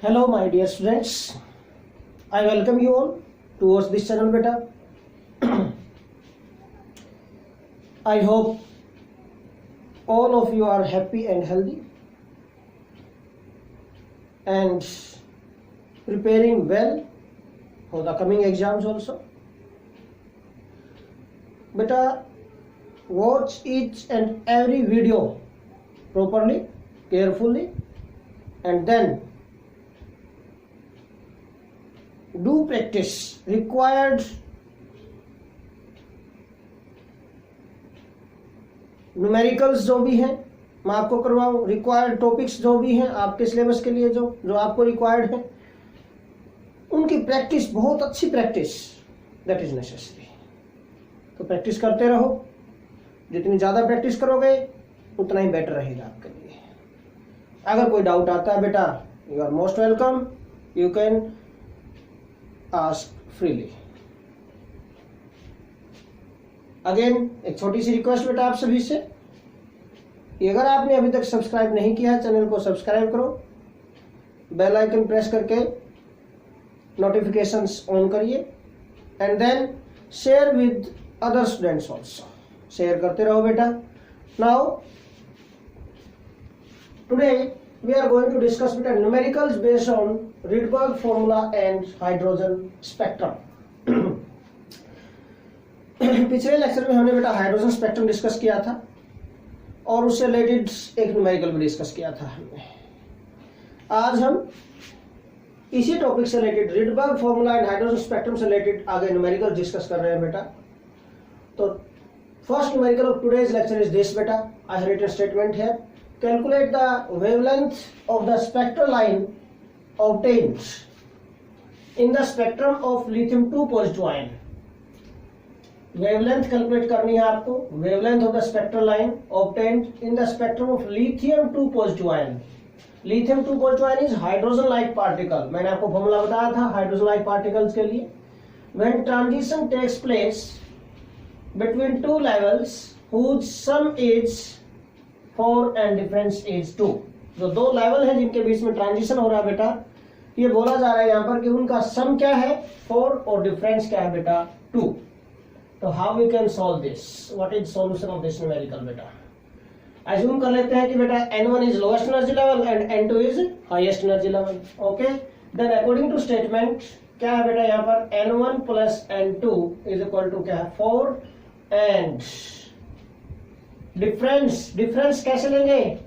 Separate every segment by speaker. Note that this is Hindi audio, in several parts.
Speaker 1: Hello my dear students, I welcome you all towards this channel beta. I hope all of you are happy and healthy and preparing well for the coming exams also. Beta, watch each and every video properly, carefully, and then do practice required numericals जो भी हैं मैं आपको करवाऊं, रिक्वायर्ड टॉपिक्स जो भी हैं आपके सिलेबस के लिए जो आपको रिक्वायर्ड है, उनकी प्रैक्टिस, बहुत अच्छी प्रैक्टिस दैट इज नेसेसरी। तो प्रैक्टिस करते रहो, जितनी ज़्यादा प्रैक्टिस करोगे उतना ही बेटर रहेगा आपके लिए। अगर कोई डाउट आता है बेटा, you are most welcome, you can ask freely. Again एक छोटी सी रिक्वेस्ट बेटा आप सभी से, अगर आपने अभी तक सब्सक्राइब नहीं किया है चैनल को सब्सक्राइब करो, बेल आइकन प्रेस करके नोटिफिकेशंस ऑन करिए and then share with other students also. Share करते रहो बेटा। Now today we are going to discuss beta numericals based on Rydberg formula and hydrogen spectrum. पिछले लेक्चर में हमने बेटा हाइड्रोजन स्पेक्ट्रम डिस्कस किया था और उससे रिलेटेड एक न्यूमेरिकल भी डिस्कस किया था हमने। आज हम इसी टॉपिक से related Rydberg formula and hydrogen spectrum से रिलेटेड आगे न्यूमेरिकल डिस्कस कर रहे हैं बेटा। तो first numerical of today's lecture is this बेटा, I have written statement here. Calculate the wavelength of the spectral line obtained in the spectrum of lithium 2 positive ion. Wavelength calculate करनी है आपको, wavelength of the spectral line obtained in the spectrum of lithium 2 positive ion. Lithium 2 positive ion is hydrogen like particle. मैंने आपको फॉर्मूला बताया था हाइड्रोजन लाइक पार्टिकल्स के लिए। When transition takes place between two levels whose sum is 4 and difference is 2, जो दो लेवल है जिनके बीच में ट्रांजिशन हो रहा है बेटा, ये बोला जा रहा है यहाँ पर कि उनका सम क्या है 4 और डिफरेंस क्या है बेटा 2। तो how we can solve this, what is solution of this numerical बेटा। अज्यूम कर लेते हैं कि बेटा n1 is lowest energy level and n2 is highest energy level. Okay, then according to statement क्या है बेटा यहाँ पर n1 plus n2 is equal to क्या है 4 एंड डिफरेंस कैसे लेंगे,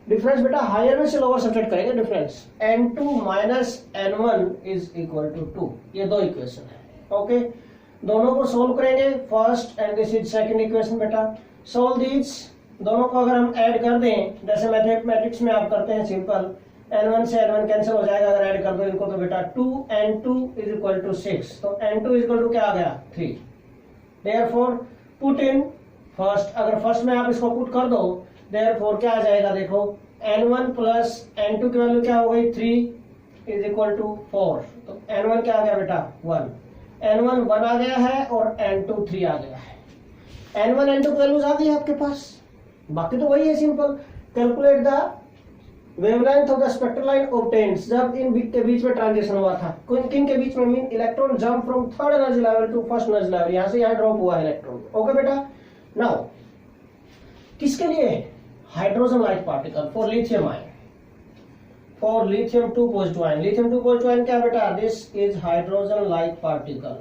Speaker 1: डिफरेंस बेटा हायर में से लोअर सब्ट्रैक्ट करेंगे। Difference n2 minus n1 is equal to 2, ये दो इक्वेशन है। ओके, दोनों को सोल्व करेंगे, first and this is second equation बेटा। सोल्व दीज, दोनों को अगर हम ऐड कर दें, जैसे मैथमेटिक्स में आप करते हैं सिंपल, n1 से n1 कैंसिल हो जाएगा अगर ऐड कर दो इनको, तो बेटा 2n2 इज इक्वल टू 6, तो n2 इज इक्वल टू क्या आ गया 3। देयरफॉर पुट इन फर्स्ट, अगर फर्स्ट में आप इसको पुट कर दो, देयरफॉर क्या आ जाएगा देखो n1 प्लस n2 की वैल्यू क्या हो गई 3 इज इक्वल टू 4, तो n1 क्या आ गया बेटा 1, n1 1 आ गया है और n2 3 आ गया है। n1 n2 की वैल्यूज आ गई है आपके पास, बाकी तो वही है simple. Calculate the wavelength of the spectral line obtained, जब इन के बीच में ट्रांजिशन हुआ था, किन के बीच में, mean electron jump from third energy level to first energy level, यहाँ से यहाँ ड्रॉप हुआ है इलेक्ट्रॉन। ओके बेटा, नाउ किसके लिए, hydrogen like particle for lithium ion, for lithium 2 positive ion. Lithium 2 positive ion क्या बेटा, this is hydrogen like particle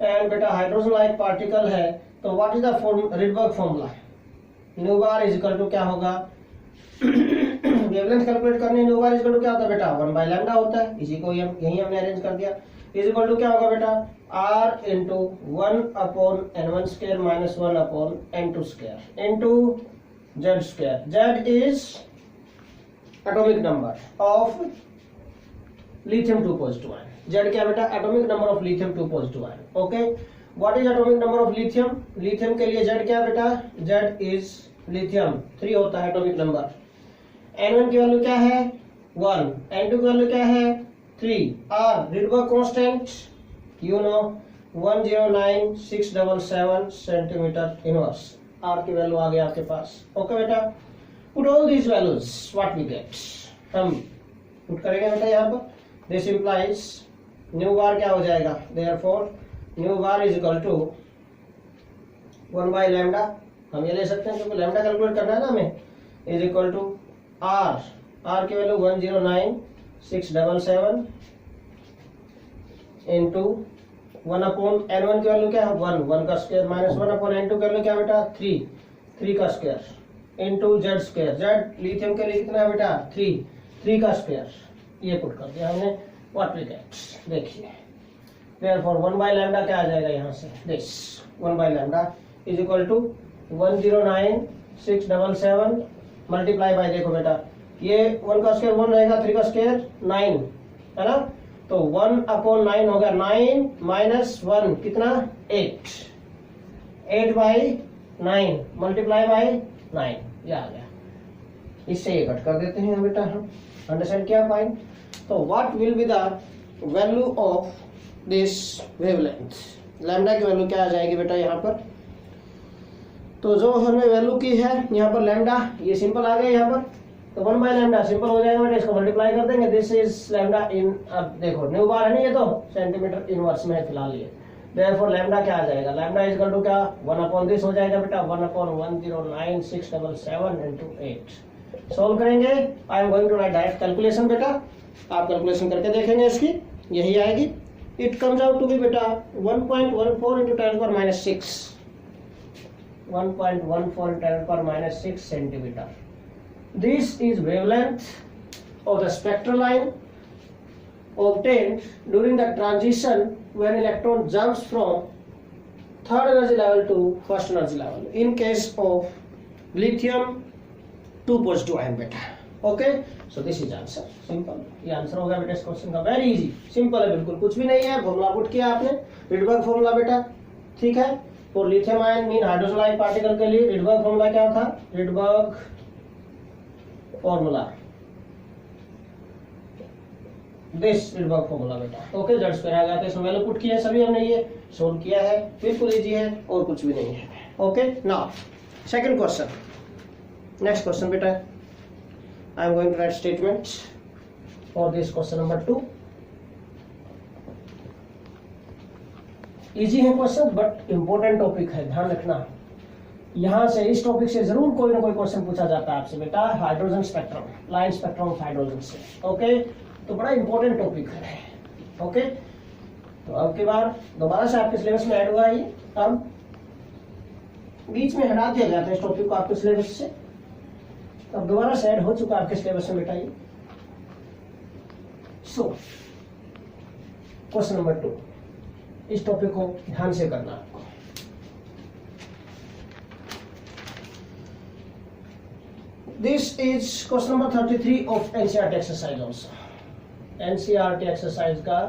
Speaker 1: and बेटा हाइड्रोजन लाइक पार्टिकल है, तो what is the Rydberg formula, nu bar is equal to क्या होगा, वेवलेंथ कैलकुलेट करनी, nu bar is equal to क्या होता है बेटा 1 बाय लैम्डा होता है, इसी को यही हमने अरेंज कर दिया, इज इक्वल टू क्या होगा बेटा r into 1 upon n1 square minus 1 upon n2 square into z square. z is atomic number of lithium 2 positive ion, z क्या बेटा atomic number of lithium 2 positive ion. Okay, what is atomic number of lithium, lithium के लिए z क्या बेटा, z इज लिथियम 3 होता है एटॉमिक नंबर, n1 की वैल्यू क्या है 1, n2 की वैल्यू क्या है 3, r Rydberg constant you know 109677 centimetre inverse, R की वैल्यू आ गया आपके पास। ओके बेटा, put all these values what we get, हम पुट करेंगे बेटा यहाँ पर दिस इंप्लाइज न्यू बार क्या हो जाएगा, therefore nu bar is equal to 1 by lambda, हम ये ले सकते हैं क्योंकि लैम्डा कैलकुलेट करना है ना हमें, is equal to R, R की वैल्यू 109677 इंटू 1 अपॉन n1 की वैल्यू क्या है 1 का स्क्वायर माइनस 1 अपॉन n2 की वैल्यू क्या बेटा 3 का square into Z square, Z lithium के लिए कितना है बेटा 3 का स्क्वायर, ये पुट कर दिया हमने, व्हाट वी गेट देखिए, देयरफॉर 1 बाई लैम्डा क्या आ जाएगा यहाँ से, this 1 by lambda is equal to 109677 multiply by, देखो बेटा ये 1 का स्क्वायर 1 रहेगा, 3 का स्क्वायर 9 है ना, तो 1 अपॉन 9 हो गया 9 माइनस 1 कितना 8 बाई 9 मल्टीप्लाई बाय 9, ये आ गया, इससे ये कट कर देते हैं बेटा हम, अंडरस्टैंड किया फाइन। तो what will be the value of this wavelength, lambda की वैल्यू क्या आ जाएगी बेटा यहाँ पर, तो जो हमने वैल्यू की है यहाँ पर लैम्डा, ये सिंपल आ गया यहाँ पर, तो 1 बाई लैम्डा सिंपल हो जाएगा बेटा, इसको मल्टीप्लाई कर देंगे, दिस इज लैम्डा इन, अब देखो न्यू बार है ना, ये तो सेंटीमीटर इनवर्स में है फिलहाल ये, देयरफॉर लैम्डा क्या आ जाएगा, लैम्डा इज इक्वल टू क्या 1 अपॉन दिस हो जाएगा बेटा 1 अपॉन 109677 इंटू 8, सोल्व करेंगे, I am going to write direct calculation बेटा, आप कैलकुलेशन करके देखेंगे इसकी, यही आएगी, it comes out to be बेटा 1.14 इंटू 10 पर माइनस 6, 1.14 इंटू 10 पर minus 6 centimetre. This is wavelength of the spectral line obtained during the transition when electron jumps from third energy level to first energy level. In case of lithium 2 positive ion beta. Okay, so this is answer. Simple. ये आंसर होगा बेटा इस क्वेश्चन का, वेरी इजी, सिंपल है बिल्कुल, कुछ भी नहीं है, फॉर्मूला पुट किया आपने, रिडबर्ग फॉर्मूला बेटा, ठीक है, for lithium ion mean hydrogen particle के लिए रिडबर्ग फॉर्मूला क्या था, Rydberg formula, this Rydberg formula बेटा, ओके, जेड स्क्वायर आ गया, तो इसमें वैल्यू पुट किया सभी हमने, ये सोल्व किया है, बिल्कुल इजी है और कुछ भी नहीं है, okay. Now second question, next question बेटा, I am going to write statement for this question number 2, easy है क्वेश्चन बट इंपॉर्टेंट टॉपिक है, ध्यान रखना, यहां से इस टॉपिक से जरूर कोई ना कोई क्वेश्चन पूछा जाता है आपसे बेटा, hydrogen spectrum, line spectrum of hydrogen से, ओके, तो बड़ा इंपॉर्टेंट टॉपिक है, ओके। तो अब की बार दोबारा से आपके सिलेबस में ऐड हुआ है, अब बीच में हटा दिया गया था इस टॉपिक को आपके सिलेबस से, अब दोबारा से ऐड हो चुका आपके सिलेबस में बेटा ये। सो क्वेश्चन नंबर 2, इस टॉपिक को ध्यान से करना आपको, this is question number 33 of NCERT exercise also, NCERT exercise का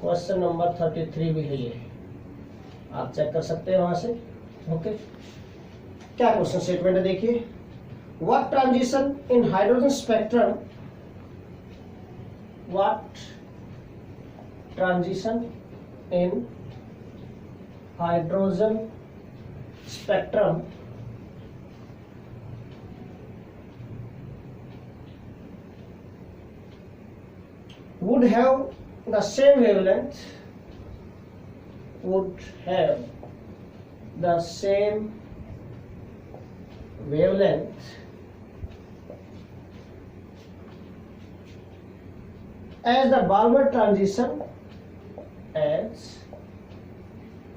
Speaker 1: क्वेश्चन नंबर 33 भी है ये, आप चेक कर सकते हैं वहां से, ओके। क्या क्वेश्चन स्टेटमेंट है देखिए, what transition in hydrogen spectrum, what transition in hydrogen spectrum would have the same wavelength, would have the same wavelength as the Balmer transition, as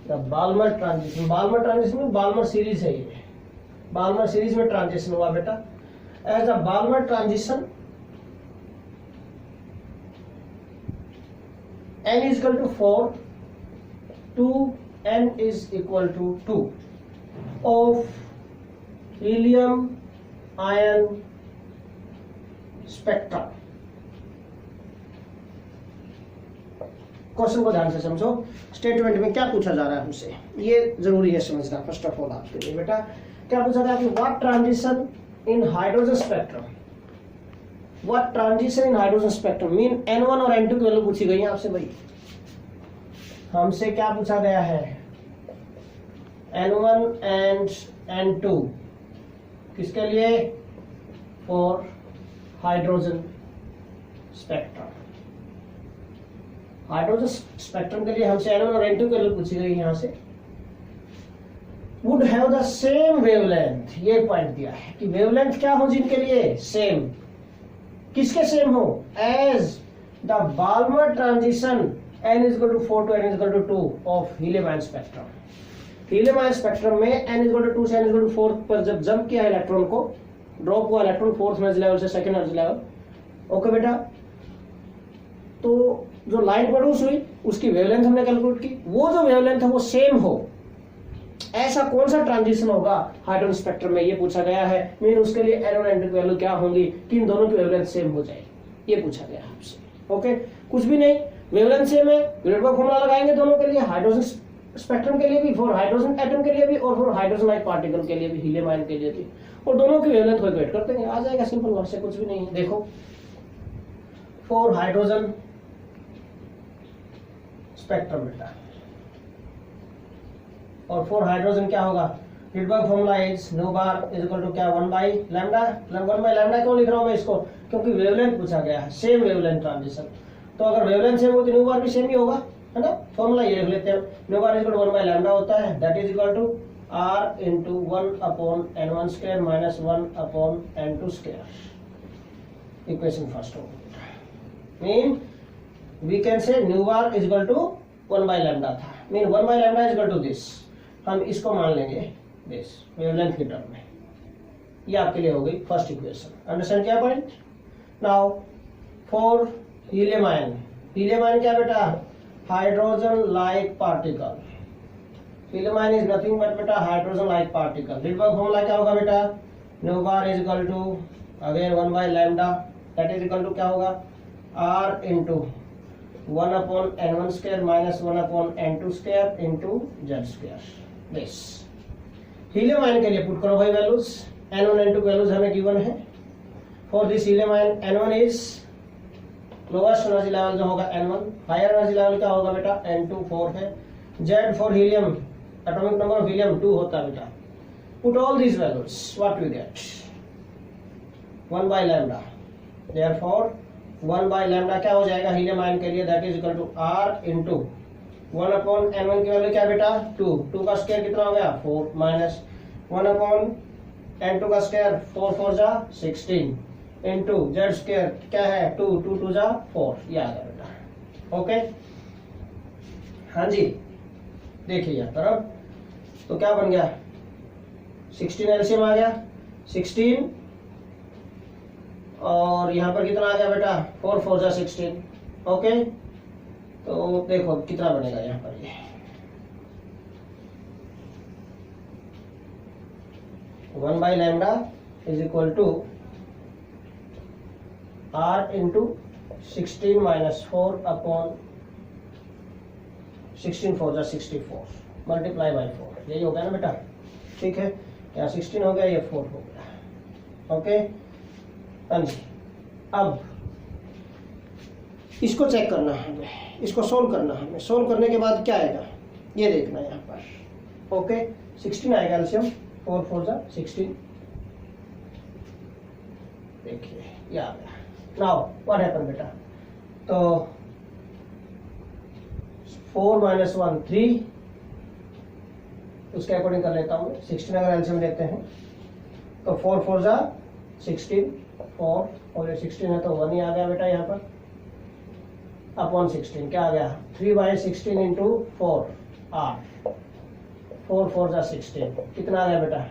Speaker 1: the Balmer transition, Balmer transition में Balmer सीरीज है ये, Balmer सीरीज में ट्रांजिशन हुआ बेटा, as the Balmer transition n is equal to 4 to n is equal to 2 of helium ion spectra। Question को ध्यान से समझो, स्टेटमेंट में क्या पूछा जा रहा है हमसे, ये जरूरी है समझना फर्स्ट ऑफ ऑल आपके लिए बेटा। क्या पूछा था कि what transition in hydrogen spectrum, what transition in hydrogen spectrum mean n1 और n2 की वैल्यू पूछी गई है आपसे भाई, हमसे क्या पूछा गया है, n1 एंड n2 किसके लिए, for hydrogen spectrum. Hydrogen spectrum के लिए हमसे N1 और N2 के लिए पूछी गई यहाँ से। Would have the same wavelength, ये पॉइंट दिया है कि वेवलेंथ क्या हो जिनके लिए सेम, किसके सेम हो, as the Balmer transition n is equal to 4 to n is equal to 2 of helium ion spectrum. Helium ion spectrum में n is equal to 2 से n is equal to 4 पर जब जंप किया इलेक्ट्रॉन को, ड्रॉप हुआ इलेक्ट्रॉन फोर्थ एनर्जी लेवल से सेकंड एनर्जी लेवल, ओके बेटा, तो जो लाइट प्रोड्यूस हुई उसकी वेवलेंथ हमने कैलकुलेट की, वो जो वेवलेंथ है वो सेम हो, ऐसा कौन सा ट्रांजिशन होगा हाइड्रोजन स्पेक्ट्रम में, ये पूछा गया है। मीन उसके लिए N1 और N2 की वैल्यू क्या होंगी कि इन दोनों की वेवलेंथ सेम हो जाएगी, ये पूछा गया आपसे। ओके, कुछ भी नहीं, वेवलेंथ सेम है, रेडबर्ग फॉर्मूला लगाएंगे दोनों के लिए, हाइड्रोजन स्पेक्ट्रम के लिए भी, फॉर हाइड्रोजन एटम के लिए भी, और फॉर हाइड्रोजन लाइक पार्टिकल के लिए भी, हीलियम आयन के लिए भी, और दोनों की वेवलेंथ को इक्वेट करते हैं, आ जाएगा सिंपल वर्ड से, कुछ भी नहीं है। देखो, फॉर हाइड्रोजन स्पेक्ट्रम बेटा, और फॉर हाइड्रोजन क्या होगा, Rydberg formula is nu bar is equal to क्या, 1 बाई लैम्डा। 1 बाई लैम्डा क्यों लिख रहा हूं मैं इसको, क्योंकि वेवलेंथ पूछा गया है, सेम वेवलेंथ ट्रांजिशन, तो अगर वेवलेंथ सेम हो तो न्यू बार भी सेम ही होगा, है ना। फॉर्मूला ये लिख लेते हैं, nu bar is equal to 1 by lambda होता है, that is equal to r into 1 upon n1 square minus 1 upon n2 square, equation first होगा। Mean we can say nu bar is equal to 1 by lambda था, mean 1 by lambda is equal to this, हम इसको मान लेंगे दिस वेवलेंथ के टर्म में, ये आपके लिए हो गई फर्स्ट इक्वेशन। अंडरस्टैंड क्या point. Now for helium ion, helium ion क्या बेटा, hydrogen like particle, helium ion is nothing but बेटा hydrogen like particle. Rydberg formula क्या होगा बेटा, nu bar is equal to again 1 by lambda, that is equal to क्या होगा, r into 1 upon n1 square minus 1 upon n2 square into z square. This helium ion के लिए पुट करो भाई वैल्यूज, n1 n2 वैल्यूज हमें गिवन है। For this helium ion n1 is lowest energy level जो होगा n1, हायर एनर्जी लेवल क्या होगा बेटा n2 4 है, z for helium atomic number of helium 2 होता है बेटा। Put all these values, what we get 1 by lambda, therefore 1 by lambda क्या हो जाएगा हीलियम आयन के लिए, that is equal to r into 1 upon n1 की वैल्यू क्या बेटा 2, 2 का स्क्वायर कितना हो गया 4 माइनस 1 अपॉन n2 का स्क्वायर 4 4 जा 16 इंटू z स्क्वायर क्या है 2 2 2 जा 4, ये आ गया बेटा। ओके, हाँ जी, देखिए यहाँ तरफ तो क्या बन गया 16 एलसीएम आ गया 16, और यहाँ पर कितना आ गया बेटा 4 4 जा 16। ओके, तो देखो कितना बनेगा यहाँ पर, ये 1 by lambda is equal to r into 16 minus 4 upon 16 4 जा 64 मल्टीप्लाई बाई 4, यही हो गया ना बेटा। ठीक है, यहाँ 16 हो गया, ये 4 हो गया। ओके, हाँ जी, अब इसको चेक करना है हमें, इसको सोल्व करना है हमें, सोल्व करने के बाद क्या आएगा ये देखना है यहाँ पर। ओके, 16 आएगा एलसीएम, 4 4 जा 16, देखिए ये आ गया। नाउ व्हाट हैपन बेटा, तो 4 माइनस 1 3, उसके अकॉर्डिंग कर लेता हूँ। 16 अगर एलसीएम लेते हैं तो 4 4 जा 16, 4 और ये 16 है तो 1 ही आ गया बेटा यहाँ पर, अपॉन 16 क्या आ गया 3 बाई 16 इंटू 4 r, 4 4 जा 16 कितना आ गया बेटा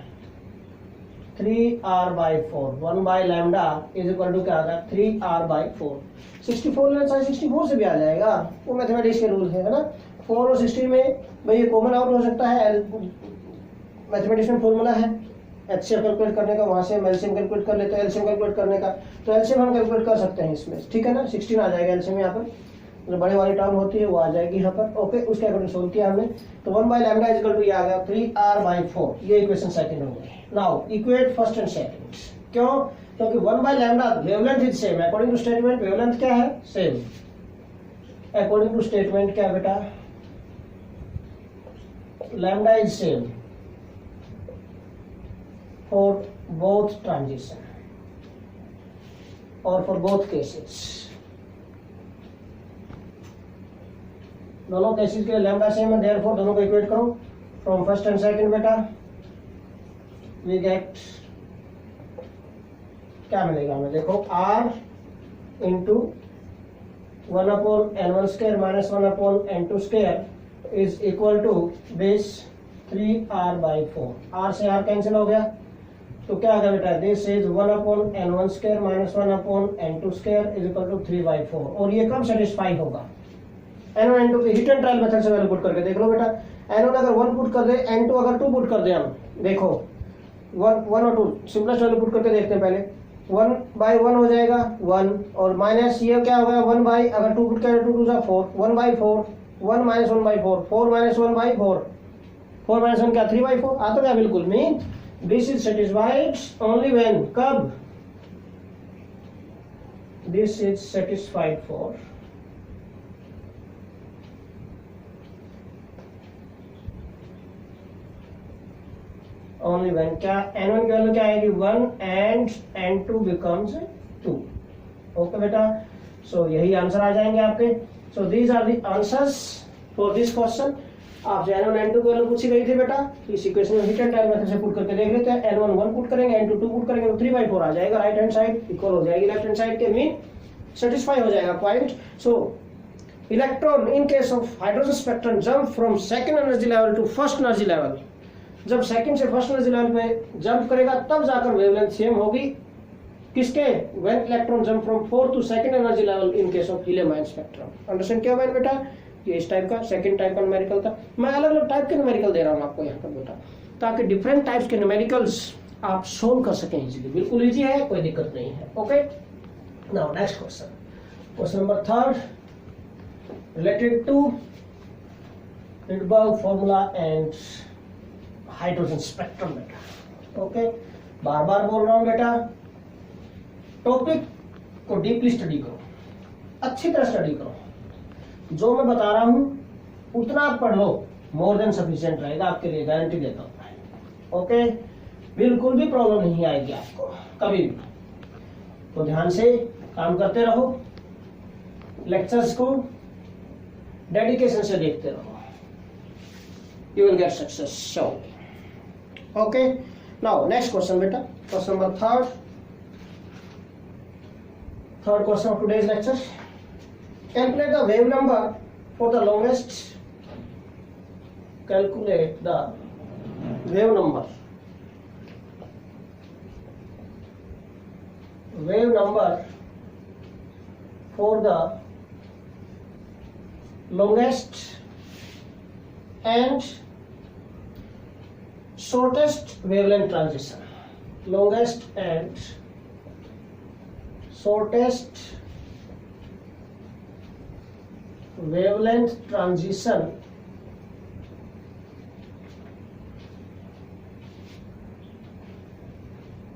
Speaker 1: 3r by 4, 1 by lambda is equal to क्या आ गया 3r बाई 4। 64 लेना चाहे 64 से भी आ जाएगा, वो मैथमेटिक्स के रूल है ना। 4 और 16 में भाई ये कॉमन आउट हो सकता है, मैथमेटिक्स में फॉर्मूला है एचसीएफ कैलकुलेट करने का, वहां से हम एलसीएम कैलकुलेट कर लेते हैं, एलसीएम कैलकुलेट करने का, तो एलसीएम हम कैलकुलेट कर सकते हैं इसमें, ठीक है ना। 16 आ जाएगा एलसीएम यहाँ पर, जो बड़े वाली टर्म होती है वो आ जाएगी यहाँ पर। ओके, उसके अकॉर्डिंग सोल्व किया हमने, तो 1 by lambda is equal to ये आ गया 3r बाई 4, ये इक्वेशन सेकंड हो गई। Now equate first and second, क्यों, क्योंकि 1 by lambda wavelength is same, according to statement wavelength क्या है सेम, अकॉर्डिंग टू स्टेटमेंट क्या बेटा lambda is same for both transition और फॉर बोथ केसेस। दोनों केसेस के लिए लैम्डा सेम है, देयरफॉर दोनों को इक्वेट करो फ्रॉम फर्स्ट एंड सेकंड बेटा वी गेट क्या मिलेगा हमें, देखो r into 1/n1 square minus 1/n2 square is equal to base 3r/4। r से r कैंसिल हो गया तो क्या आ गया बेटा, this is 1/n1 square minus 1/n2 square is equal to 3/4। और ये कब सेटिस्फाई होगा, n1 n2 की हिट एंड ट्रायल मेथड से वैल्यू पुट करके देख लो बेटा। n1 अगर 1 पुट कर दे, n2 अगर 2 पुट कर दे, हम देखो 1 और 2 सिंपलेस्ट वैल्यू पुट करके देखते हैं। पहले 1/1 हो जाएगा 1 और माइनस ये क्या होगा 1 अगर 2 पुट करें 2 2 जा 4 1/4 1 माइनस 1/4 4 माइनस 1/4 4 माइनस 1 क्या 3/4 आ तो क्या बिल्कुल mean this is satisfied only when, कब, this is satisfied for only when क्या n1 की वैल्यू क्या आएगी 1 एंड n2 बिकम्स 2। ओके बेटा, सो यही आंसर आ जाएंगे आपके। So these are the answers for this question. आपसे n1 n2 की वैल्यू पूछी गई थी बेटा, इस इक्वेशन में हिट एंड ट्रायल मेथड से पुट करके देख लेते हैं। n1 1 पुट करेंगे, n2 2 पुट करेंगे तो 3/4 आ जाएगा, राइट हैंड साइड इक्वल हो जाएगी लेफ्ट हैंड साइड के, मीन सेटिस्फाई हो जाएगा point. So electron in case of hydrogen spectrum jump from second energy level to first energy level, जब सेकंड से फर्स्ट एनर्जी लेवल पे जंप करेगा तब जाकर वेवलेंथ सेम होगी किसके, when electron jump from fourth to second energy level in case of helium ion spectrum. Understand क्या हुआ बेटा, ये इस टाइप का सेकंड टाइप का न्यूमेरिकल था। मैं अलग अलग टाइप के न्यूमेरिकल दे रहा हूँ आपको यहाँ पर बेटा, ताकि डिफरेंट टाइप्स के न्यूमेरिकल्स आप सोल्व कर सकें इजीली। बिल्कुल इजी है, कोई दिक्कत नहीं है। Okay, now next question, question number 3 related to Rydberg formula and hydrogen spectrum बेटा। ओके, बार बार बोल रहा हूं बेटा, टॉपिक को डीपली स्टडी करो, अच्छी तरह स्टडी करो, जो मैं बता रहा हूं उतना आप पढ़ लो, मोर देन सफिशिएंट रहेगा आपके लिए, गारंटी देता हूं। ओके, बिल्कुल भी प्रॉब्लम नहीं आएगी आपको कभी भी। तो ध्यान से काम करते रहो, लेक्चर्स को डेडिकेशन से देखते रहो, you will get success surely. Okay, now next question beta, question number 3rd question of today's lecture. Calculate the wave number for the longest, calculate the wave number for the longest and shortest wavelength transition, longest and shortest wavelength transition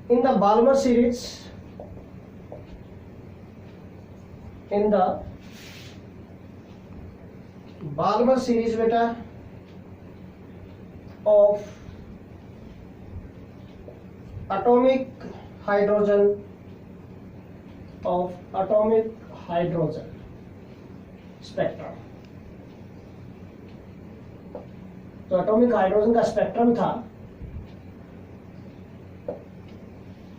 Speaker 1: in the Balmer series, in the Balmer series beta of atomic hydrogen spectrum। तो एटॉमिक हाइड्रोजन का स्पेक्ट्रम था,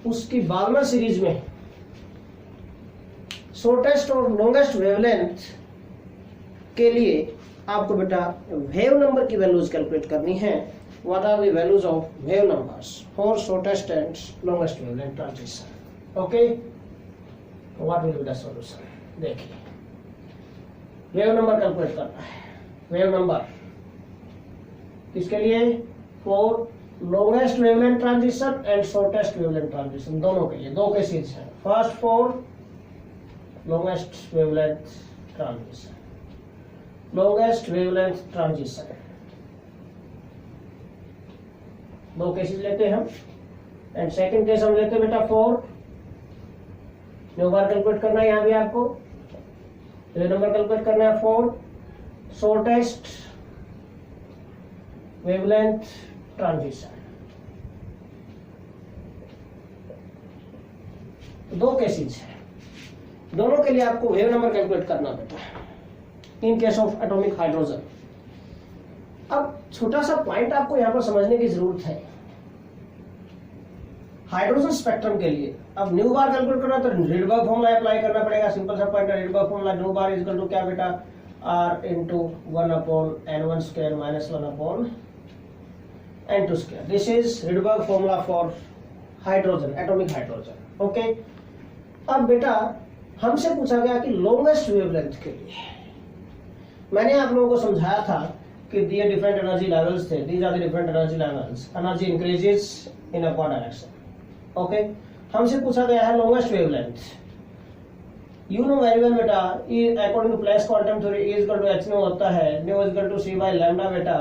Speaker 1: उसकी बाल्मर सीरीज में शॉर्टेस्ट और लॉन्गेस्ट वेवलेंथ के लिए आपको बेटा वेव नंबर की वैल्यूज कैलकुलेट करनी है। What are the values of wave numbers for shortest and longest wavelength transition? Okay, what will be the solution? देखिए, वेव नंबर कैलकुलेट करना है। वेव नंबर किसके लिए, for longest wavelength transition and shortest wavelength transition, दोनों के लिए, दो केसेस हैं। First for longest wavelength transition, longest wavelength transition, दो केसेस लेते हैं हम। एंड सेकंड केस हम लेते हैं बेटा फॉर, न्यू बार कैलकुलेट करना है यहाँ भी आपको, ये नंबर कैलकुलेट करना है फॉर शॉर्टेस्ट वेवलेंथ ट्रांजिशन। दो केसेस है, दोनों के लिए आपको वेव नंबर कैलकुलेट करना बेटा। इन केस ऑफ एटॉमिक हाइड्रोजन। अब छोटा सा पॉइंट आपको यहाँ पर समझने की जरूरत है। हाइड्रोजन स्पेक्ट्रम के लिए अब न्यू बार कैलकुलेट करना तो रिडबर्ग फॉर्मूला अप्लाई करना पड़ेगा। सिंपल सा पॉइंट है, Rydberg formula nu bar is equal to क्या बेटा, r into 1/n1 square minus 1/n2 square. This is Rydberg formula for hydrogen, atomic hydrogen. Okay. अब बेटा हमसे पूछा गया कि longest wavelength के लिए मैंने आप लोगों को समझाया था कि दिए डिफरेंट एनर्जी लेवल्स थे। These are the different energy levels. Energy increases in upward direction. Okay. हमसे पूछा गया है longest wavelength. You know very well बेटा, according to Planck's quantum theory, E is equal to h nu होता है, nu is equal to c by lambda बेटा,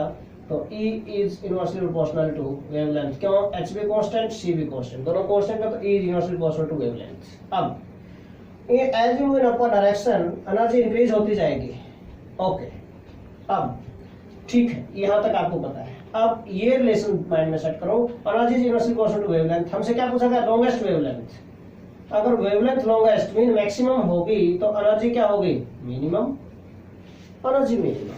Speaker 1: तो E is inversely proportional to wavelength। क्यों? h भी constant, c भी constant, दोनों constant है तो E is inversely proportional to wavelength। अब as you move in upward direction, energy increase होती जाएगी। ओके, अब ठीक है, यहाँ तक आपको पता है। अब ये रिलेशन माइंड में सेट करो, energy is inversely proportional to wavelength. हमसे क्या पूछा गया? Longest wavelength. अगर वेवलेंथ लॉन्गेस्ट मीन मैक्सिमम होगी तो एनर्जी क्या होगी? मिनिमम। एनर्जी मिनिमम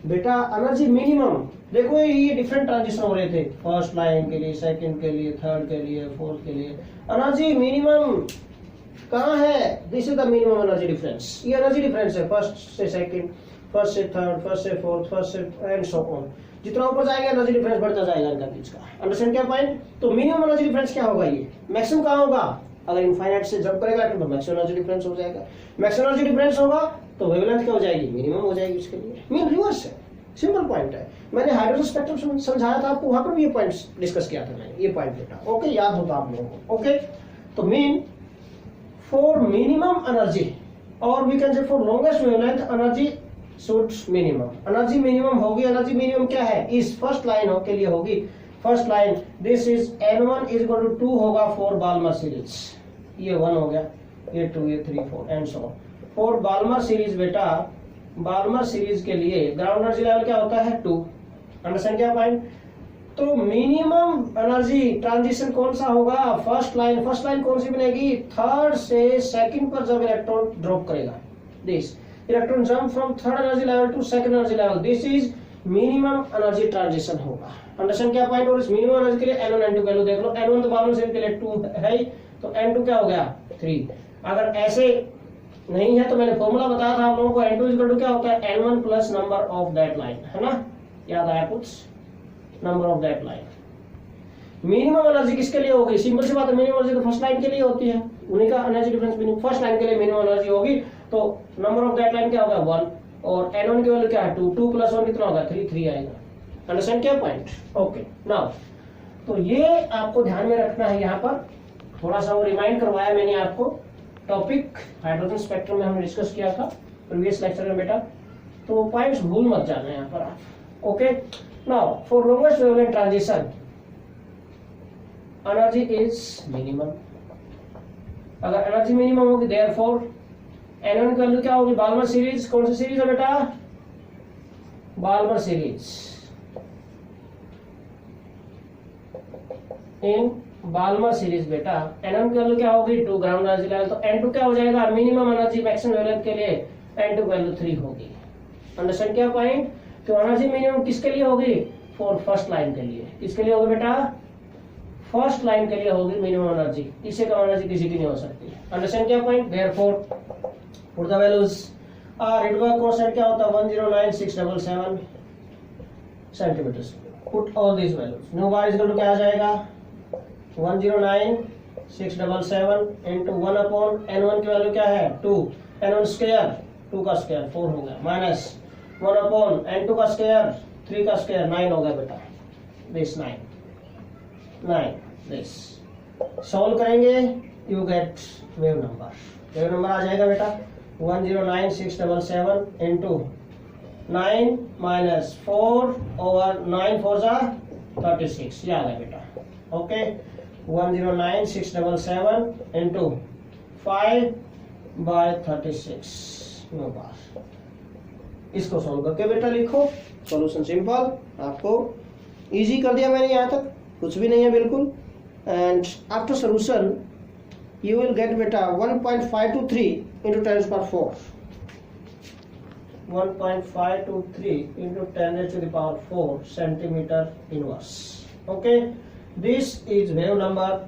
Speaker 1: बेटा, एनर्जी मिनिमम। देखो ये डिफरेंट ट्रांजिशन हो रहे थे, फर्स्ट लाइन के लिए, सेकंड के लिए, थर्ड के लिए, फोर्थ के लिए। एनर्जी मिनिमम कहाँ है? This is the minimum energy difference. ये एनर्जी डिफरेंस है फर्स्ट से सेकंड, फर्स्ट से थर्ड, फर्स्ट से फोर्थ, फर्स्ट से एंड सो ऑन। जितना ऊपर जाएगा एनर्जी डिफरेंस बढ़ता जाएगा इनका बीच का। अंडरस्टैंड क्या पॉइंट? तो मिनिमम एनर्जी डिफरेंस क्या होगा? ये मैक्सिमम कहाँ होगा? अगर इनफाइनाइट से जंप करेगा तो मैक्सिमम एनर्जी डिफरेंस हो जाएगा। मैक्सिमम एनर्जी डिफरेंस होगा तो वेवलेंथ क्या हो जाएगी? मिनिमम हो जाएगी उसके लिए। मीन रिवर्स है, सिंपल पॉइंट है। मैंने हाइड्रोजन स्पेक्ट्रम समझाया था आपको, वहां पर भी ये पॉइंट्स डिस्कस किया था मैंने, ये पॉइंट बेटा। ओके, याद होगा आप लोगों को। ओके, तो मीन फॉर मिनिमम एनर्जी और we can say for longest wavelength energy should minimum. Energy minimum होगी। एनर्जी मिनिमम क्या है? इस फर्स्ट लाइन के लिए होगी। First line this is n1 is equal to 2 होगा फॉर बाल्मर सीरीज। ये 1 हो गया, ये 2, ये 3, 4 and so on. For Balmer series बेटा, बाल्मर सीरीज के लिए ग्राउंड एनर्जी लेवल क्या होता है? 2। अंडरस्टैंड क्या पॉइंट? तो मिनिमम एनर्जी ट्रांजिशन कौन सा होगा? First line. फर्स्ट लाइन कौन सी बनेगी? थर्ड से सेकंड पर जब इलेक्ट्रॉन ड्रॉप करेगा, this electron jump from third energy level to second energy level, this is minimum energy transition होगा। अंडरस्टैंड क्या पॉइंट? और इस मिनिमम एनर्जी के लिए n1 n2 वैल्यू देख लो। n1 तो बाल्मर सीरीज के लिए 2 है ही, तो n2 क्या हो गया? 3। अगर ऐसे नहीं है तो मैंने फॉर्मूला बताया था आप लोगों को, n2 इक्वल टू क्या होता है? n1 plus number of that line, है ना? याद आया कुछ? Number of that line. Minimum energy किसके लिए होगी? सिंपल सी बात है, मिनिमम एनर्जी तो फर्स्ट लाइन के लिए होती है, उन्हीं का energy difference minimum. First line के लिए मिनिमम एनर्जी होगी तो नंबर ऑफ दैट लाइन क्या होगा? 1, और n1 की वैल्यू क्या है? 2। 2 प्लस 1 कितना होगा? 3। 3 आएगा। अंडरस्टैंड क्या पॉइंट? ओके, नाउ तो ये आपको ध्यान में रखना है। यहाँ पर थोड़ा सा वो रिमाइंड करवाया मैंने आपको, टॉपिक हाइड्रोजन स्पेक्ट्रम में हमने डिस्कस किया था प्रीवियस लेक्चर में बेटा, तो पॉइंट्स भूल मत जाना यहाँ पर आप। Okay, now for longest wavelength transition energy is minimum. अगर एनर्जी मिनिमम होगी देयरफॉर n1 की वैल्यू क्या होगी? Balmer series. कौन सी सीरीज है बेटा? Balmer series. In Balmer series बेटा n1 की वैल्यू क्या होगी? 2 ग्राउंड एनर्जी लेवल, तो n2 क्या हो जाएगा? मिनिमम एनर्जी मैक्सिमम वेवलेंथ के लिए n2 की वैल्यू 3 होगी। अंडरस्टैंड क्या पॉइंट? तो एनर्जी मिनिमम किसके लिए होगी? फॉर फर्स्ट लाइन के लिए। किसके लिए होगी बेटा? फर्स्ट लाइन के लिए होगी मिनिमम एनर्जी, इससे कम एनर्जी किसी की नहीं हो सकती। अंडरस्टैंड क्या point? Therefore put the values. Rydberg constant क्या होता है? 109677 centimetre. Put all these values. Nu bar equal to क्या आ जाएगा? 109677 इनटू 1/n1 की वैल्यू क्या है? 2। n1 स्क्वायर 2 का स्क्वायर 4 हो गया, माइनस 1/n2 का स्क्वायर 3 का स्क्वायर 9 हो गया बेटा। दिस 9 दिस सॉल्व करेंगे, you get wave number. Wave number आ जाएगा बेटा 109677 इंटू 9 माइनस 4 ओवर 9 4 जा 36, ये आ गया बेटा। ओके, 109677 इंटू 5/36 नो बार। इसको सॉल्व करके बेटा लिखो, सॉल्यूशन सिंपल, आपको इजी कर दिया मैंने, यहाँ तक कुछ भी नहीं है बिल्कुल। And after solution you will gate बेटा 1.523 into 10⁴ 1.523 into 10 raised to the power 4 centimeter inverse. Okay, this is wave number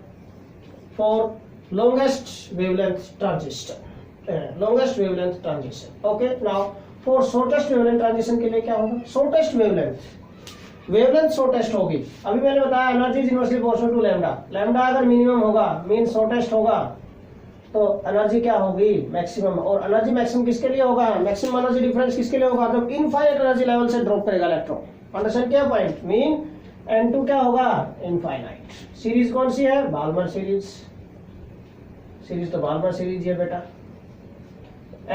Speaker 1: for longest wavelength transition. Longest wavelength transition. Okay, now for shortest wavelength transition के लिए क्या होगा? Shortest wavelength shortest होगी. अभी मैंने बताया energy is inversely proportional to lambda. Lambda अगर मिनिमम होगा मीन शॉर्टेस्ट होगा तो एनर्जी क्या होगी? मैक्सिमम. और एनर्जी मैक्सिमम किसके लिए होगा? मैक्सिमम एनर्जी डिफरेंस किसके लिए होगा? जब इनफाइनाइट एनर्जी लेवल से ड्रॉप करेगा इलेक्ट्रॉन. अंडरस्टैंड क्या पॉइंट? मीन N2 क्या होगा? इनफाइनाइट. सीरीज कौन सी है? Balmer series. सीरीज तो बाल्मर सीरीज है बेटा.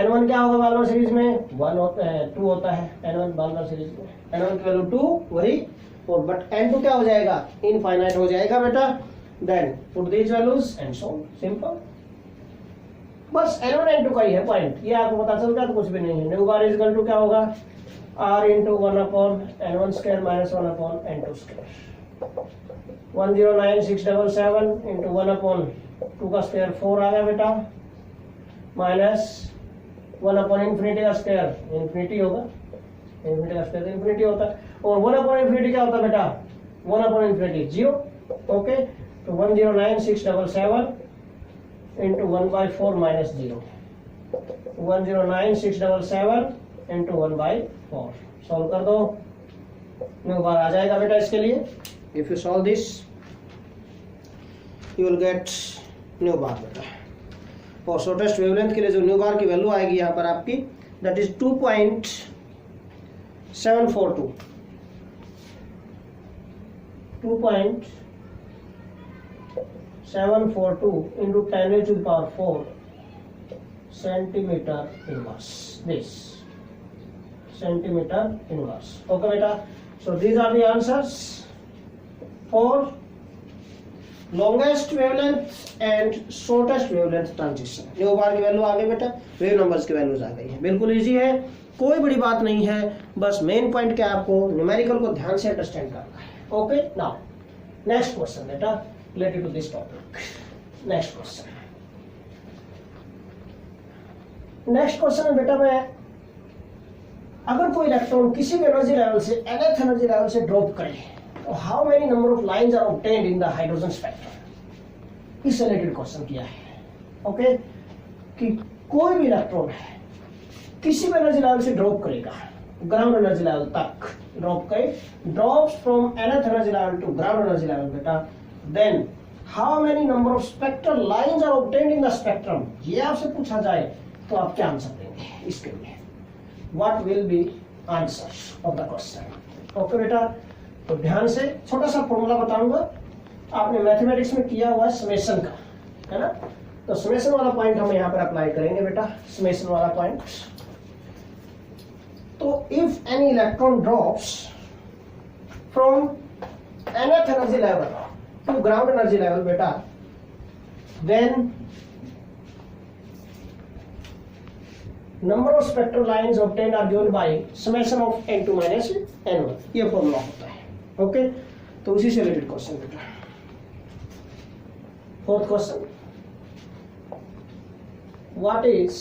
Speaker 1: N1 क्या होगा बाल्मर सीरीज में? 2 होता है N1 बाल्मर सीरीज में. N1 की वैल्यू 2 वही 4, बट N2 क्या हो जाएगा? इनफाइनाइट हो जाएगा बेटा. Then put these values and so simple. बस N1 N2 का ही है पॉइंट. ये आपको पता चल गया तो कुछ भी नहीं है. Nu bar is equal to क्या होगा? R into 1 upon N1 square minus 1 upon N2 square. 109,677 into 1 upon 2 का स्क्वायर 4 आ गया बेटा, माइनस 1 अपॉन इन्फिनिटी का स्क्वायर इन्फिनिटी होगा. इन्फिनिटी का स्क्वायर इन्फिनिटी होता है. और 1 अपॉन इन्फिनिटी क्या होता है बेटा? 1 अपॉन इन्फिनिटी 0. ओके, तो 109,677 into 1/4 minus 0. 109,677 into 1/4. सॉल्व कर दो. न्यू बार आ जाएगा बेटा इसके लिए. If you solve this you will get nu bar बेटा. और शॉर्टेस्ट वेवलेंथ के लिए जो न्यू बार की वैल्यू आएगी यहाँ पर आपकी, that is 2.742. 2.742 into 10 raised to the power 4 centimeter inverse. This centimeter inverse. Okay beta, so these are the answers for longest wavelength and shortest wavelength transition. Nu bar की वैल्यू आ गई बेटा, वेव नंबर्स की वैल्यूज आ गई है. बिल्कुल इजी है, कोई बड़ी बात नहीं है. बस मेन पॉइंट क्या आपको न्यूमेरिकल को ध्यान से अंडरस्टैंड करना है. ओके, नाउ नेक्स्ट क्वेश्चन बेटा related to this topic. Next question में बेटा, मैं अगर कोई इलेक्ट्रॉन किसी भी एनर्जी लेवल से nth एनर्जी लेवल से ड्रॉप करे तो how many number of lines are obtained in the hydrogen spectrum. इस रिलेटेड क्वेश्चन किया है. ओके, कि कोई भी इलेक्ट्रॉन है किसी भी एनर्जी लेवल से ड्रॉप करेगा, ग्राउंड एनर्जी लेवल तक ड्रॉप करे, drops from nth energy level to ground energy level बेटा, then how many number of spectral lines are obtained in the spectrum. ये आपसे पूछा जाए तो आप क्या आंसर देंगे इसके लिए? What will be answer of the question? Okay बेटा, तो ध्यान से छोटा सा फॉर्मूला बताऊंगा. आपने मैथमेटिक्स में किया हुआ समेशन का, है ना? तो समेशन वाला पॉइंट हम यहाँ पर अप्लाई करेंगे बेटा. समेशन वाला पॉइंट. तो if any electron drops from nth energy level to ground energy level बेटा, then number of spectral lines obtained are given by summation of n2 minus n1. ये फॉर्मूला होता है. ओके, तो उसी से रिलेटेड क्वेश्चन बेटा. Fourth question, what is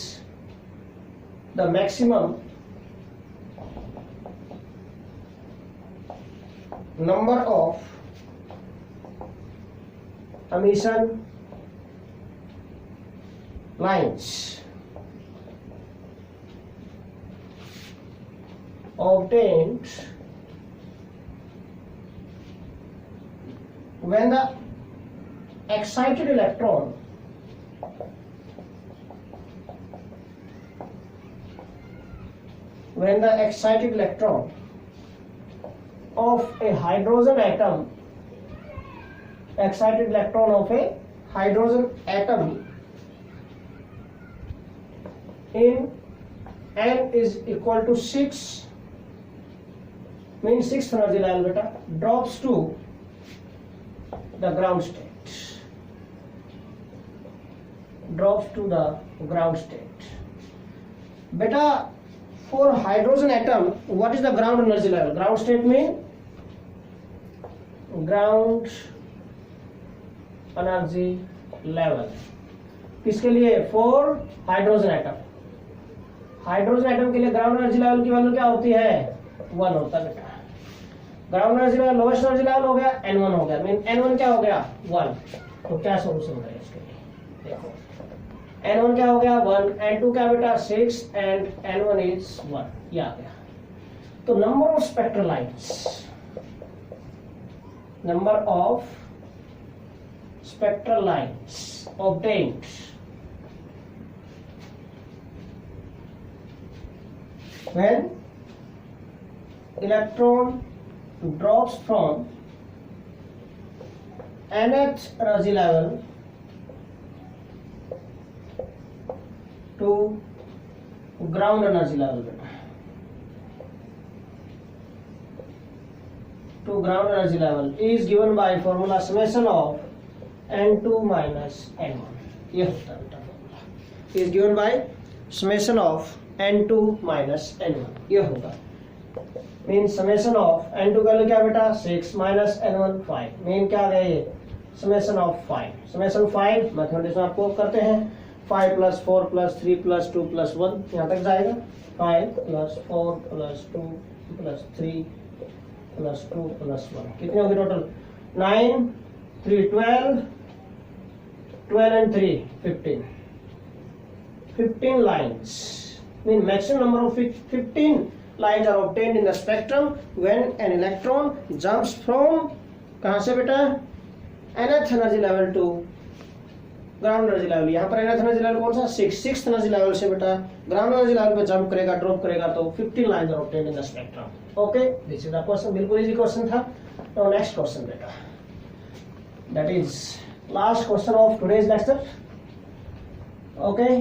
Speaker 1: the maximum number of emission lines obtained when the excited electron of a hydrogen atom in n is equal to 6 means 6th energy level beta drops to the ground state. Beta, for hydrogen atom what is the ground energy level? Ground state mean ground energy level किसके लिए? for hydrogen atom. Hydrogen atom के लिए ग्राउंड एनर्जी लेवल की वैल्यू क्या होती है? 1 होता है बेटा। Ground energy level lowest energy level हो गया N1 हो गया, मीन N1 क्या हो गया 1। तो क्या सोल्यूशन है इसके लिए? देखो N1 क्या हो गया 1, N2 क्या बेटा 6 एंड N1 इज 1, ये आ गया। तो number of spectral lines, number of spectral lines obtained when electron drops from nth energy level to ground energy level, to ground energy level is given by formula summation of n2 minus n1। ये होता है बेटा formula, is given by summation of n2 minus n1, ये होगा। मीन समेशन ऑफ n2 का वैल्यू क्या बेटा 6 माइनस n1 5, मीन क्या आ गया ये समेशन ऑफ 5। समेशन 5 मैथमेटिक्स में आपको करते हैं 5 + 4 + 3 + 2 + 1 यहाँ तक जाएगा। 5 + 4 + 2 + 3 + 2 + 1 कितनी होगी total 9, 3 12, 12 and 3 15, 15 lines, mean maximum number of 15 lines are obtained in the spectrum when an electron jumps from कहाँ से बेटा nth energy level to ground energy level। यहाँ पर nth energy level कौन सा 6th energy level से बेटा ground energy level पे jump करेगा ड्रॉप करेगा तो 15 lines are obtained in the spectrum। okay, this is the question, बिल्कुल easy question था। now next question बेटा, that is last question of today's lecture। okay,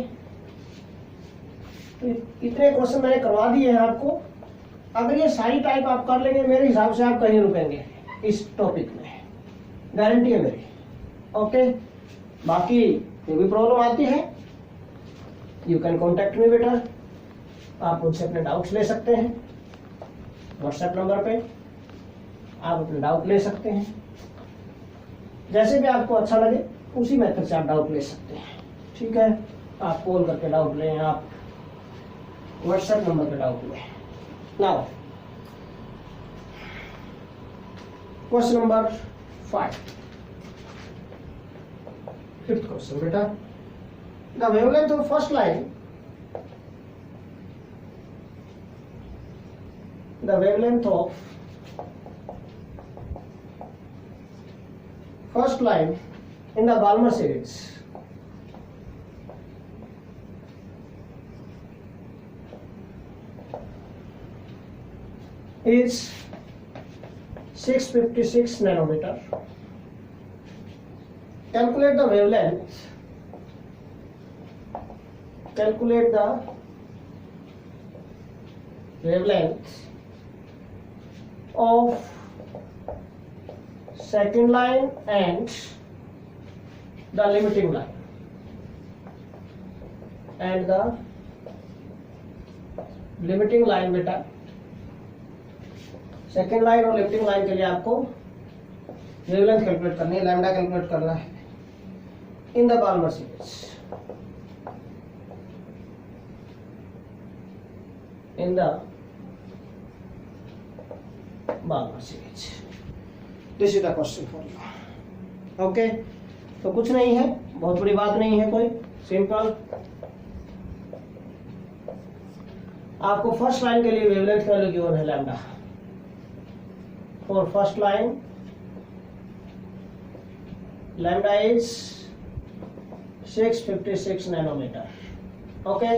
Speaker 1: इतने क्वेश्चन मैंने करवा दिए हैं आपको। अगर ये सारी टाइप आप कर लेंगे मेरे हिसाब से आप कहीं रुकेंगे इस टॉपिक में, गारंटी है मेरी। ओके, बाकी जो भी प्रॉब्लम आती है यू कैन कॉन्टेक्ट मी बेटा, आप मुझसे अपने डाउट्स ले सकते हैं व्हाट्सएप नंबर पे, आप अपने डाउट ले सकते हैं। जैसे भी आपको अच्छा लगे उसी मेथड से आप डाउट ले सकते हैं। ठीक है, आप कॉल करके डाउट लें, आप व्हाट्सएप नंबर पे डाउट लें। Now question number 5, fifth question बेटा, the wavelength of first line, the wavelength of first line in the Balmer series is 656 nanometer। Calculate the wavelength, calculate the wavelength of second line and the limiting line, and the limiting line बेटा, सेकेंड लाइन और लिमिटिंग लाइन के लिए आपको वेवलेंथ कैलकुलेट करनी है, लैम्डा कैलकुलेट करना है in the Balmer series, in the Balmer series. This is the question for you. Okay, तो कुछ नहीं है, बहुत बड़ी बात नहीं है कोई, सिंपल। आपको फर्स्ट लाइन के लिए वेवलेंथ का वैल्यू गिवन है lambda. For first line, lambda is 656 nanometer। Okay,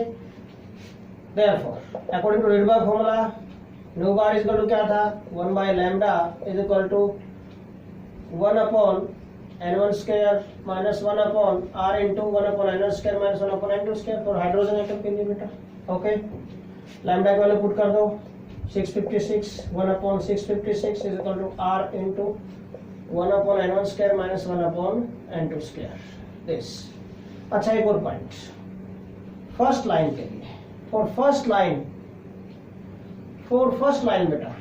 Speaker 1: therefore according to Rydberg formula, nu bar is equal to क्या था 1 by lambda is equal to 1 upon n1 square minus 1 upon r into 1 upon n1 square minus 1 upon n2 square for hydrogen atom के लिए बेटा। ओके, लैम्डा का वैल्यू पुट कर दो 656, 1 upon 656 is equal to r into 1 upon n1 square minus 1 upon n2 square। this। अच्छा, एक और पॉइंट फर्स्ट लाइन के लिए, फॉर फर्स्ट लाइन बेटा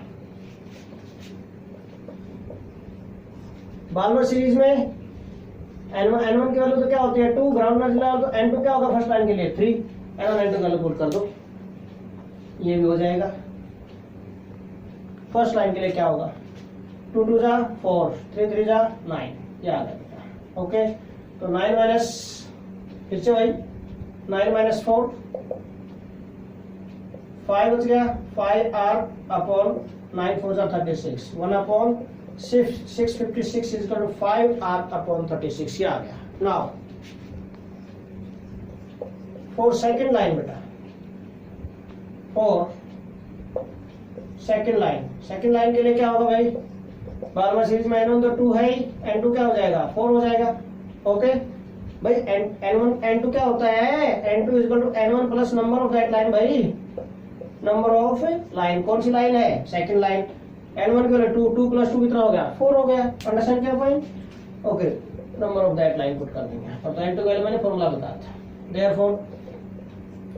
Speaker 1: बाल्मर सीरीज में n1 की वैल्यू तो क्या होती है 2, ग्राउंड एनर्जी लेवल तो n2 क्या होगा फर्स्ट लाइन के लिए 3, n1 n2 का वैल्यू पुट कर दो ये भी हो जाएगा। फर्स्ट लाइन के लिए क्या होगा, 2 2 जा 4, 3 3 जा 9, ये आ गया बेटा। ओके, तो 9 माइनस, फिर से वही 9 माइनस 4, 5 बच गया, 5r अपॉन 9 4 जा 36, 1 upon 656 is equal to 5r upon 36, ये आ गया। नाउ फॉर सेकेंड लाइन बेटा, फॉर सेकेंड लाइन के लिए क्या होगा भाई, बारहवीं सीरीज में n1 तो 2 है ही, n2 क्या हो जाएगा 4 हो जाएगा। ओके भाई, n1 n2 क्या होता है, n2 is equal to n1 plus number of that line. भाई नंबर ऑफ लाइन, कौन सी लाइन है, सेकंड लाइन। n1 के लिए 2, 2 प्लस 2 कितना हो गया 4 हो गया। अंडरस्टैंड किया point. Okay, number of that line put कर देंगे, और तो n2 के लिए मैंने फॉर्मूला बताया था। Therefore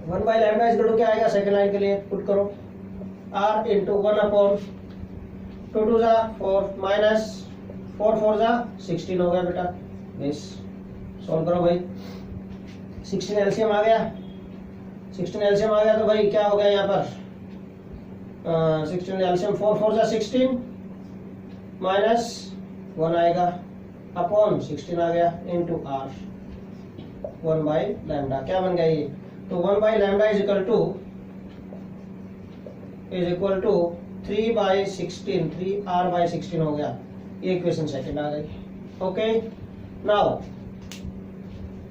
Speaker 1: 1 by lambda is equal to क्या आएगा, सेकंड लाइन के लिए पुट करो, r इंटू 1 अपॉन 2 2 जा 4 माइनस 4 4 जा 16 हो गया बेटा। दिस सॉल्व करो भाई, 16 एलसीएम आ गया, 16 एलसीएम आ गया तो भाई क्या हो गया यहाँ पर, 16 एलसीएम 4 4 जा 16 माइनस 1 आएगा अपॉन 16 आ गया इंटू r 1 बाई लैम्डा, क्या बन गया ये, तो 1 by lambda is equal to 3 by 16, 3r by 16 हो गया। ये इक्वेशन सेकंड आ गई। Okay, now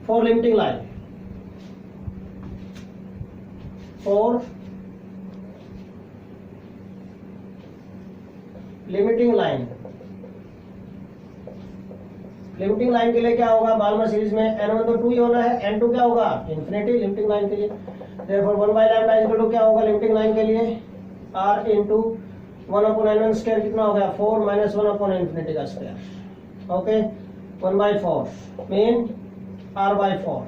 Speaker 1: for limiting line, for limiting line के लिए क्या होगा, बाल्मर सीरीज में n1 तो 2 ही होना है, n2 क्या होगा इन्फिनिटी लिमिटिंग लाइन के लिए। Therefore 1 by lambda is equal to क्या होगा लिमिटिंग लाइन के लिए, r into 1 upon n1 square कितना हो गया 4 माइनस 1 अपॉन इन्फिनिटी का square. Okay, 1 by 4 mean r by 4,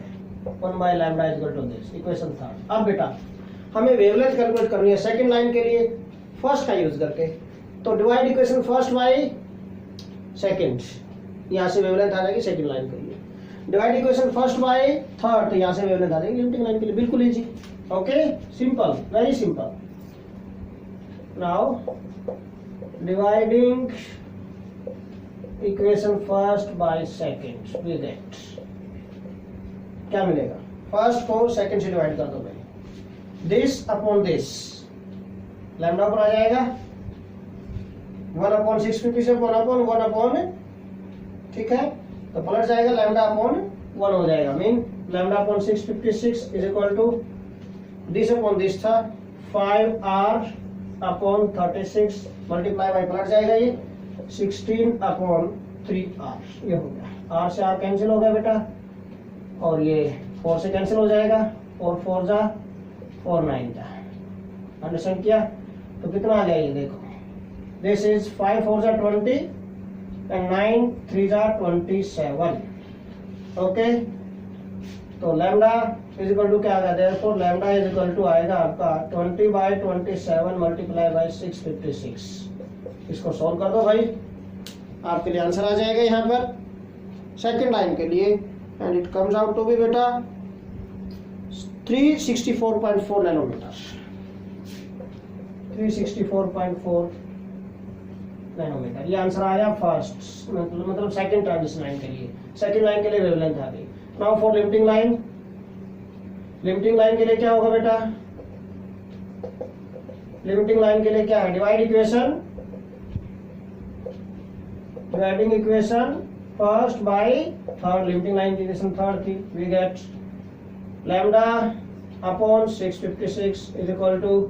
Speaker 1: 1 by lambda is equal to this, equation third. अब बेटा हमें वेवलेंथ कैलकुलेट करनी है सेकंड लाइन के लिए, फर्स्ट का यूज करके, तो divide equation first by second, यहाँ से वेवलेंथ आ जाएगी सेकंड लाइन के लिए। Divide equation first by third, तो यहाँ से वेवलेंथ आ जाएगी लिमिटिंग लाइन के लिए। बिल्कुल easy. Okay, simple, very simple. Now dividing equation first by second, we get क्या मिलेगा, फर्स्ट को सेकंड से डिवाइड कर दो भाई, दिस अपॉन दिस, लैम्डा पर आ जाएगा 1 अपॉन 650 से 1 अपॉन, ठीक है, तो पलट जाएगा लैम्डा अपॉन 1 हो जाएगा, mean lambda upon 656 is equal to this upon this था 5r अपॉन 36 मल्टीप्लाई बाय, पलट जाएगा ये 16 अपॉन 3r, ये हो गया। r से r कैंसिल हो गया बेटा, और ये 4 से कैंसिल हो जाएगा, और 4 जा 4 9 जा। अंडरस्टैंड किया, तो कितना आ गया ये देखो, दिस इज 5 4 जा 20 and 9 3 जा 27। ओके, तो लैम्डा इज इक्वल टू क्या आ गया, therefore lambda is equal to आएगा आपका 20 बाय 27 मल्टीप्लाई बाय 656। इसको सॉल्व कर दो भाई, आपके लिए आंसर आ जाएगा यहाँ पर सेकंड लाइन के लिए, and it comes out to be बेटा 364.4 नैनोमीटर, 364.4 नैनोमीटर। ये आंसर आया फर्स्ट, मतलब सेकंड ट्रांजिशन लाइन के लिए, सेकंड लाइन के लिए वेवलेंथ आ गई। Now for limiting line, limiting line के लिए क्या होगा बेटा, लिमिटिंग लाइन के लिए क्या है, dividing equation first by third, limiting line की इक्वेशन थर्ड थी, we get lambda upon 656 is equal to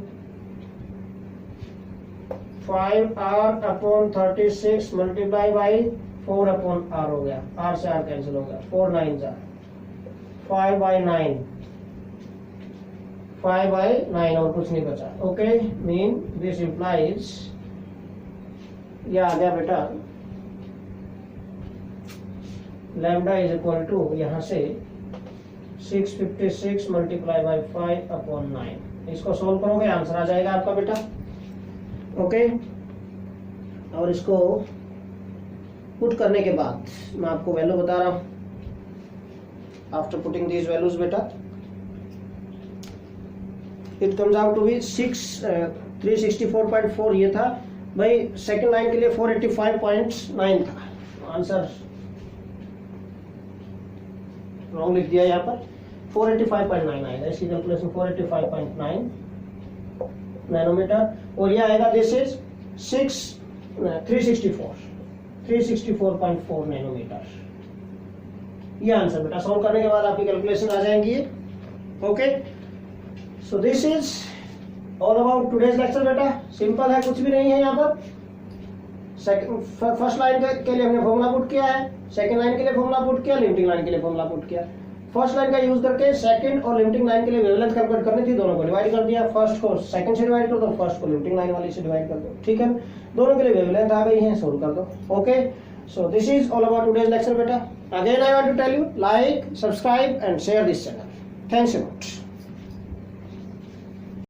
Speaker 1: 5r upon 36 multiply by 4 upon r हो गया, r से r कैंसिल हो गया, 4 9 जा 5 बाई 9, 5 बाई 9 और कुछ नहीं बचा। ओके, मीन दिस इंप्लाइज, ये आ गया बेटा लैम्डा इज इक्वल टू यहाँ से 656 मल्टीप्लाई बाई 5 अपॉन 9। इसको सोल्व करोगे आंसर आ जाएगा आपका बेटा। ओके, और इसको पुट करने के बाद मैं आपको वैल्यू बता रहा हूं, आफ्टर पुटिंग दीज वैल्यूज बेटा it comes out to be 364.4 ये था भाई, सेकंड लाइन के लिए 485.9 था। आंसर रॉन्ग लिख दिया यहाँ पर, 485.9 आएगा इसकी कैलकुलेशन, 485.9 नैनोमीटर। और ये आएगा दिस इज 364.4 नैनोमीटर। ये आंसर बेटा सॉल्व करने के बाद आपकी कैलकुलेशन आ जाएंगी। Okay, so this is all about today's lecture बेटा। सिंपल है, कुछ भी नहीं है यहाँ पर। फर्स्ट लाइन के लिए हमने फॉर्मूला पुट किया है, सेकंड लाइन के लिए फॉर्मूला पुट किया, लिमिटिंग लाइन के लिए फॉर्मूला पुट किया। फर्स्ट लाइन का यूज करके सेकंड और लिमिटिंग लाइन के लिए वेवलेंथ कैलकुलेट करनी थी, दोनों को डिवाइड कर दिया। फर्स्ट को सेकंड से डिवाइड कर दो, फर्स्ट को लिमिटिंग लाइन वाली से डिवाइड कर दो, ठीक है। दोनों के लिए वेवलेंथ आ गई है, सोल्व कर दो। Okay, so this is all about today's lecture बेटा। Again I want to tell you, like, subscribe and share this channel. Thanks a lot.